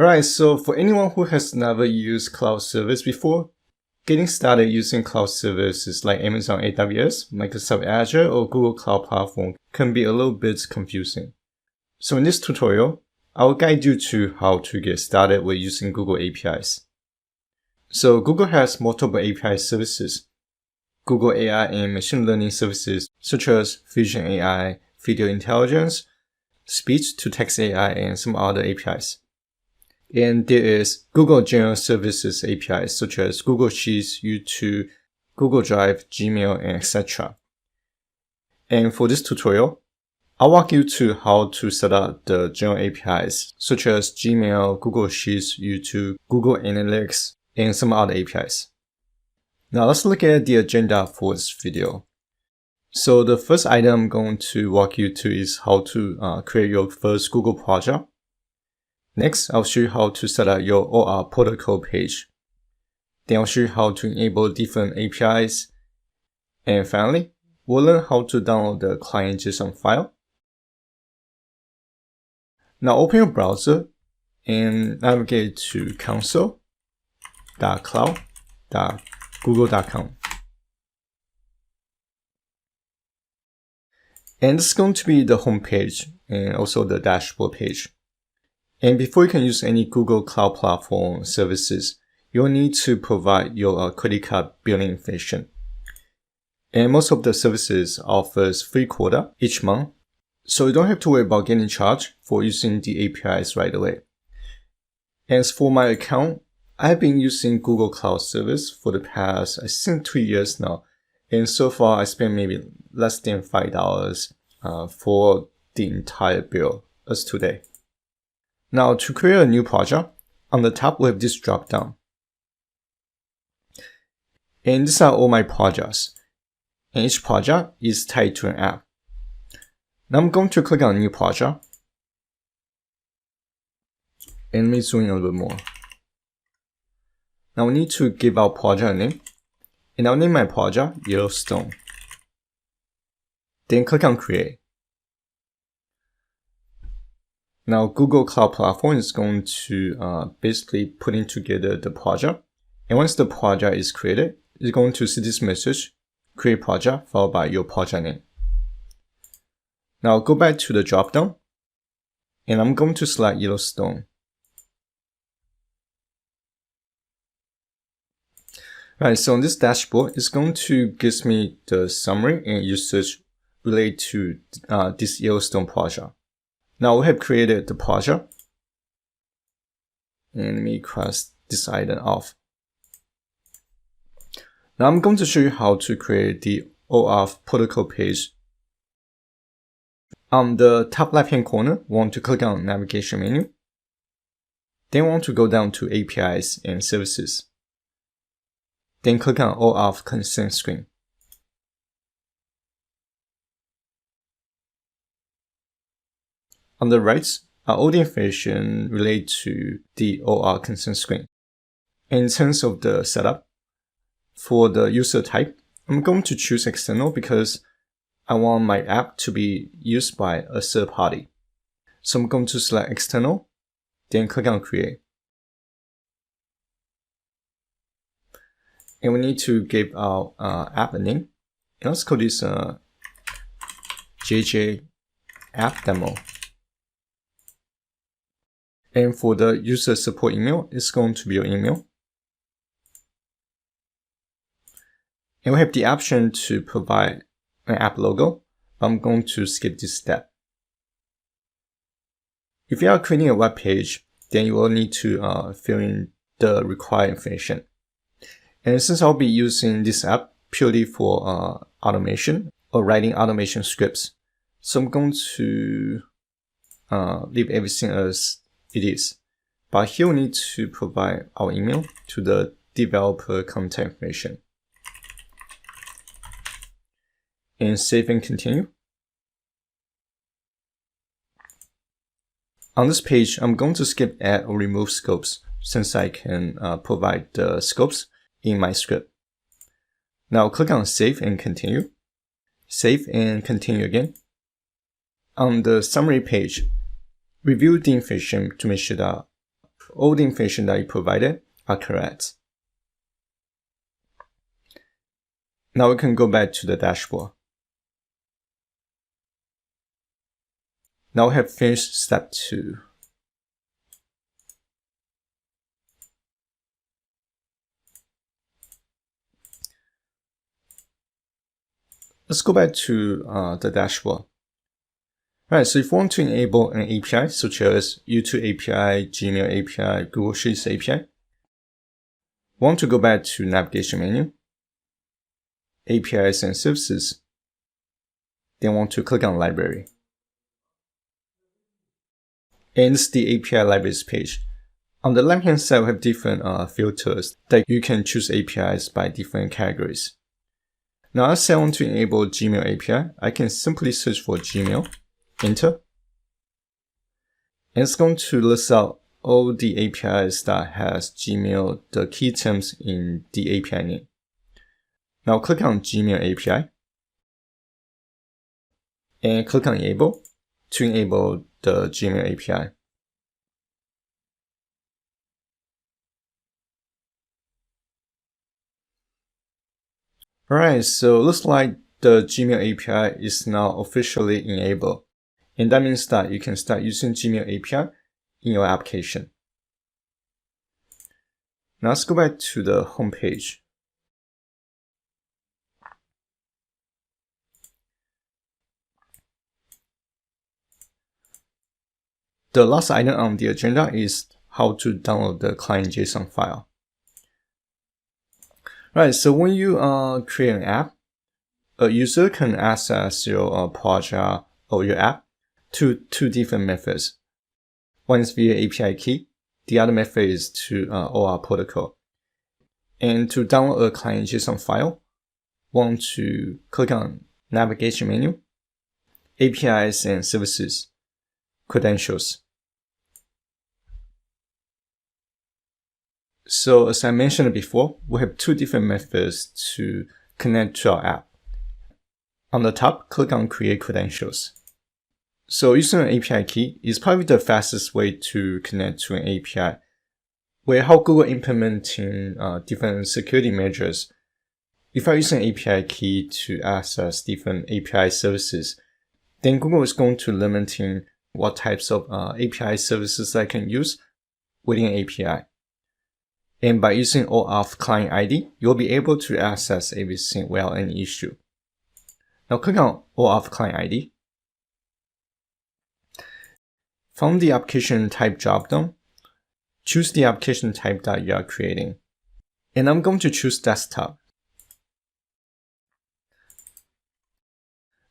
Alright, so for anyone who has never used cloud service before, getting started using cloud services like Amazon AWS, Microsoft Azure, or Google Cloud Platform can be a little bit confusing. So in this tutorial, I will guide you to how to get started with using Google APIs. So Google has multiple API services, Google AI and machine learning services such as Vision AI, Video Intelligence, Speech-to-Text AI, and some other APIs. And there is Google General Services APIs such as Google Sheets, YouTube, Google Drive, Gmail, and etc. And for this tutorial, I'll walk you through how to set up the general APIs such as Gmail, Google Sheets, YouTube, Google Analytics, and some other APIs. Now let's look at the agenda for this video. So the first item I'm going to walk you through is how to create your first Google project. Next, I'll show you how to set up your OAuth protocol page. Then I'll show you how to enable different APIs. And finally, we'll learn how to download the Client JSON file. Now open your browser and navigate to console.cloud.google.com. And this is going to be the home page and also the dashboard page. And before you can use any Google Cloud Platform services, you'll need to provide your credit card billing information. And most of the services offers free quota each month, so you don't have to worry about getting charged for using the APIs right away. As for my account, I've been using Google Cloud Service for the past, I think 2 years now. And so far, I spent maybe less than $5 for the entire bill as today. Now, to create a new project, on the top we have this drop down. And these are all my projects. And each project is tied to an app. Now I'm going to click on New Project. And let me zoom in a little bit more. Now we need to give our project a name. And I'll name my project Yellowstone. Then click on Create. Now Google Cloud Platform is going to basically putting together the project. And once the project is created, it's going to see this message, Create Project, followed by your project name. Now go back to the dropdown, and I'm going to select Yellowstone. Right, so on this dashboard, it's going to give me the summary and usage related to this Yellowstone project. Now we have created the project, and let me cross this item off. Now I'm going to show you how to create the OAuth protocol page. On the top left hand corner, we want to click on Navigation menu. Then we want to go down to APIs and Services. Then click on OAuth consent screen. On the right are all the information related to the OAuth consent screen. In terms of the setup, for the user type, I'm going to choose external because I want my app to be used by a third party. So I'm going to select external, then click on Create. And we need to give our app a name. And let's call this JJ App Demo. And for the user support email, it's going to be your email. And we have the option to provide an app logo. I'm going to skip this step. If you are creating a web page, then you will need to fill in the required information. And since I'll be using this app purely for automation or writing automation scripts, so I'm going to leave everything as it is. But here we need to provide our email to the developer contact information. And save and continue. On this page, I'm going to skip add or remove scopes since I can provide the scopes in my script. Now click on save and continue. Save and continue again. On the summary page, review the information to make sure that all the information that you provided are correct. Now we can go back to the dashboard. Now we have finished step 2. Let's go back to the dashboard. Alright, so if you want to enable an API such as YouTube API, Gmail API, Google Sheets API, want to go back to navigation menu, APIs and services, then want to click on library. And this is the API libraries page. On the left hand side, we have different filters that you can choose APIs by different categories. Now, let's say I want to enable Gmail API. I can simply search for Gmail, enter, and it's going to list out all the APIs that has Gmail, the key terms in the API name. Now click on Gmail API and click on enable to enable the Gmail API. Alright, so it looks like the Gmail API is now officially enabled. And that means that you can start using Gmail API in your application. Now let's go back to the home page. The last item on the agenda is how to download the Client JSON file. Right, so when you create an app, a user can access your project or your app to two different methods. One is via API key, the other method is to OAuth protocol. And to download a Client JSON file, want to click on navigation menu, APIs and services, credentials. So as I mentioned before, we have two different methods to connect to our app. On the top, click on create credentials. So using an API key is probably the fastest way to connect to an API. Where how Google implementing different security measures. If I use an API key to access different API services, then Google is going to limiting what types of API services I can use within an API. And by using OAuth client ID, you'll be able to access everything without any issue. Now click on OAuth client ID. From the application type dropdown, choose the application type that you are creating. And I'm going to choose desktop.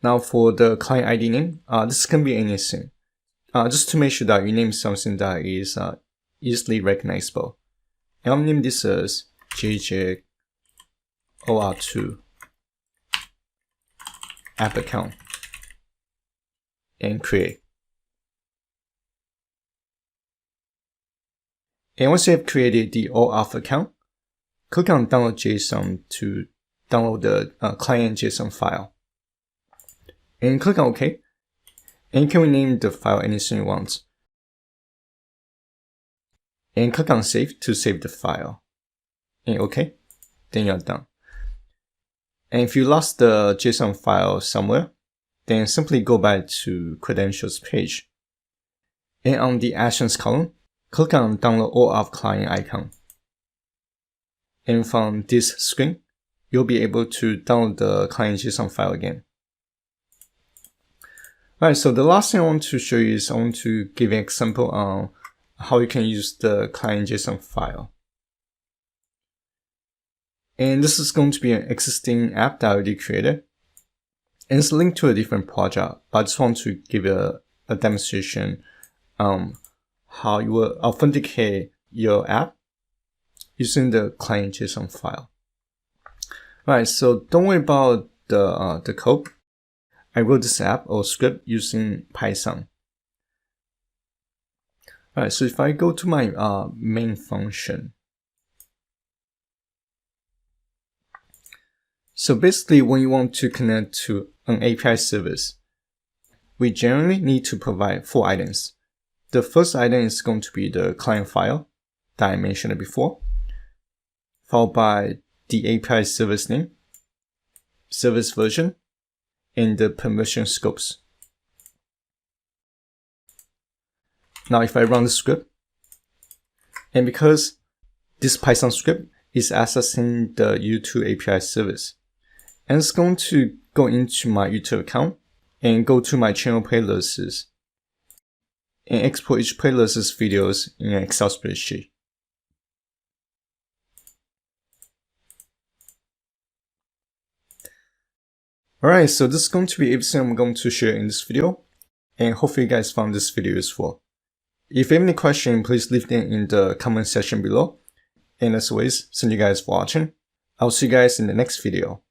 Now for the client ID name, this can be anything. Just to make sure that you name something that is easily recognizable. And I'll name this as JJ OAuth2 app account and create. And once you have created the OAuth account, click on download JSON to download the client JSON file. And click on OK. And you can rename the file anything you want. And click on save to save the file. And OK, then you're done. And if you lost the JSON file somewhere, then simply go back to credentials page. And on the actions column, click on download OAuth client icon. And from this screen, you'll be able to download the client JSON file again. Alright, so the last thing I want to show you is I want to give an example on how you can use the client JSON file. And this is going to be an existing app that I already created. And it's linked to a different project, but I just want to give a demonstration on how you will authenticate your app using the client JSON file. Alright, so don't worry about the code. I wrote this app or script using Python. Alright, so if I go to my main function. So basically, when you want to connect to an API service, we generally need to provide 4 items. The first item is going to be the client file that I mentioned before, followed by the API service name, service version, and the permission scopes. Now if I run the script, and because this Python script is accessing the U2 API service, and it's going to go into my YouTube account and go to my channel playlists and export each playlist's videos in an Excel spreadsheet. Alright, so this is going to be everything I'm going to share in this video, and hopefully you guys found this video useful. If you have any questions, please leave them in the comment section below. And as always, thank you guys for watching. I'll see you guys in the next video.